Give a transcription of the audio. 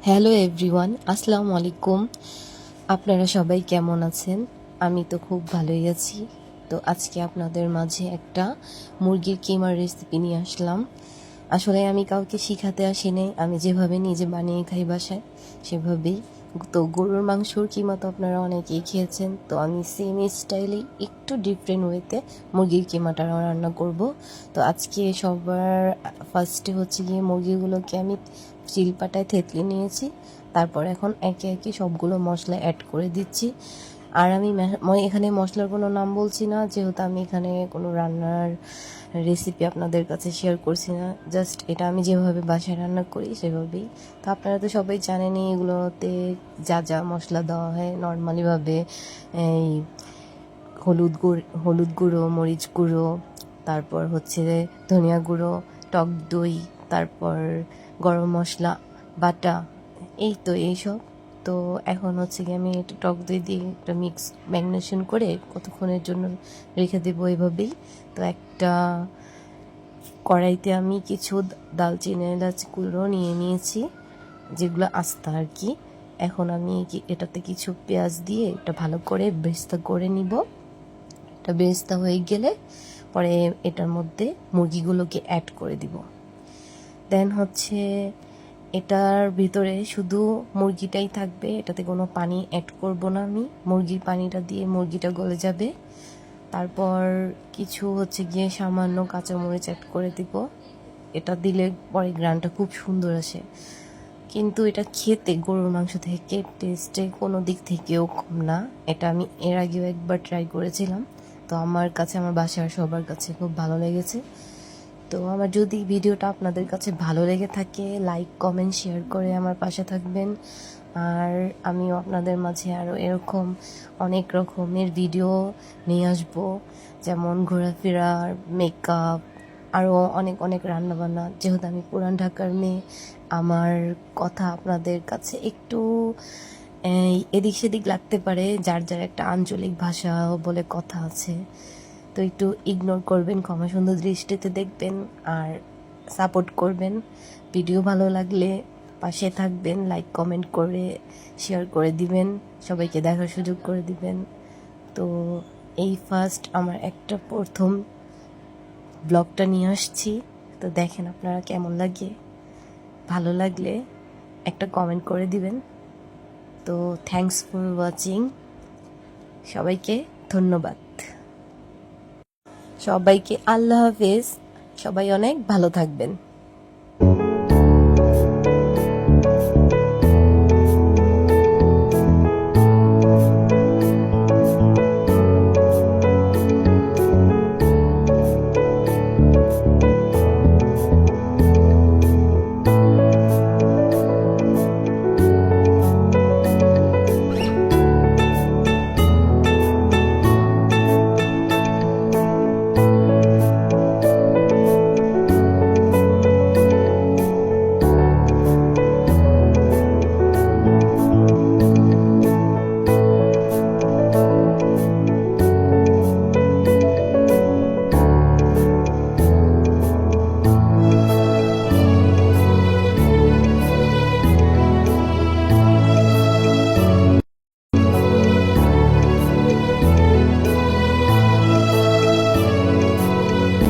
Hello everyone, আসসালামু আলাইকুম। আপনারা সবাই কেমন আছেন? আমি তো খুব ভালোই আছি। তো আজকে আপনাদের মাঝে একটা মুরগির কিমার রেসিপি নিয়ে আসলাম। আসলে আমি কাউকে শিখাতে আসিনি, আমি যেভাবে নিজে বানিয়ে খাই বাসায় সেভাবেই। তো গরুর মাংসর কিমা তো আপনারা অনেকেই খেয়েছেন, তো আমি সেম স্টাইলেই একটু ডিফারেন্ট ওয়েতে মুরগির কিমাটা রান্না করব। তো আজকে সবার ফার্স্টে হচ্ছে গিয়ে মুরগিগুলোকে আমি শিলপাটায় থেতলে নিয়েছি। তারপর এখন একে একে সবগুলো মশলা অ্যাড করে দিচ্ছি। আর আমি এখানে মশলার কোনো নাম বলছি না, যেহেতু আমি এখানে কোনো রান্নার রেসিপি আপনাদের কাছে শেয়ার করছি না। জাস্ট এটা আমি যেভাবে বাসায় রান্না করি সেভাবেই। তো আপনারা তো সবাই জানেনই এগুলোতে যা যা মশলা দেওয়া হয় নর্মালিভাবে। এই হলুদ গুঁড়ো, মরিচ গুঁড়ো, তারপর হচ্ছে ধনিয়া গুঁড়ো, টক দই, তারপর গরম মশলা বাটা, এই তো এইসব। তো এখন হচ্ছে কি আমি এটা টক দই দিয়ে একটা মিক্স ম্যারিনেশন করে কতক্ষণের জন্য রেখে দেবো এভাবেই। তো একটা কড়াইতে আমি কিছু দালচিনি এলাচগুলো নিয়ে নিয়েছি, যেগুলো আস্তা আর কি। এখন আমি এটাতে কিছু পেঁয়াজ দিয়ে এটা ভালো করে বেরেস্তা করে নিব। এটা বেরেস্তা হয়ে গেলে পরে এটার মধ্যে মুরগিগুলোকে অ্যাড করে দিব। দেন হচ্ছে এটার ভিতরে শুধু মুরগিটাই থাকবে, এটাতে কোনো পানি অ্যাড করব না আমি। মুরগির পানিটা দিয়ে মুরগিটা গলে যাবে। তারপর কিছু হচ্ছে গিয়ে সামান্য কাঁচামরিচ অ্যাড করে দিব। এটা দিলে পরে গ্রানটা খুব সুন্দর আসে। কিন্তু এটা খেতে গরুর মাংস থেকে টেস্টে কোনো দিক থেকেও কম না। এটা আমি এর আগেও একবার ট্রাই করেছিলাম, তো আমার কাছে, আমার বাসার সবার কাছে খুব ভালো লেগেছে। তো আমার যদি ভিডিওটা আপনাদের কাছে ভালো লেগে থাকে, লাইক কমেন্ট শেয়ার করে আমার পাশে থাকবেন। আর আমিও আপনাদের মাঝে আরও এরকম অনেক রকমের ভিডিও নিয়ে আসবো, যেমন ঘোরাফেরার, মেকআপ, আরও অনেক অনেক রান্নাবান্না। যেহেতু আমি পুরান ঢাকার মেয়ে, আমার কথা আপনাদের কাছে একটু এদিক সেদিক লাগতে পারে, যার যার একটা আঞ্চলিক ভাষা বলে কথা আছে। তো একটু ইগনোর করবেন, ক্ষমা সুন্দর দৃষ্টিতে দেখবেন আর সাপোর্ট করবেন। ভিডিও ভালো লাগলে পাশে থাকবেন, লাইক কমেন্ট করে শেয়ার করে দিবেন, সবাইকে দেখার সুযোগ করে দিবেন। তো এই ফার্স্ট আমার একটা প্রথম ব্লগটা নিয়ে আসছি, তো দেখেন আপনারা কেমন লাগে। ভালো লাগলে একটা কমেন্ট করে দিবেন। তো থ্যাঙ্কস ফর ওয়াচিং, সবাইকে ধন্যবাদ। সবাইকে আল্লাহ হাফেজ, সবাই অনেক ভালো থাকবেন।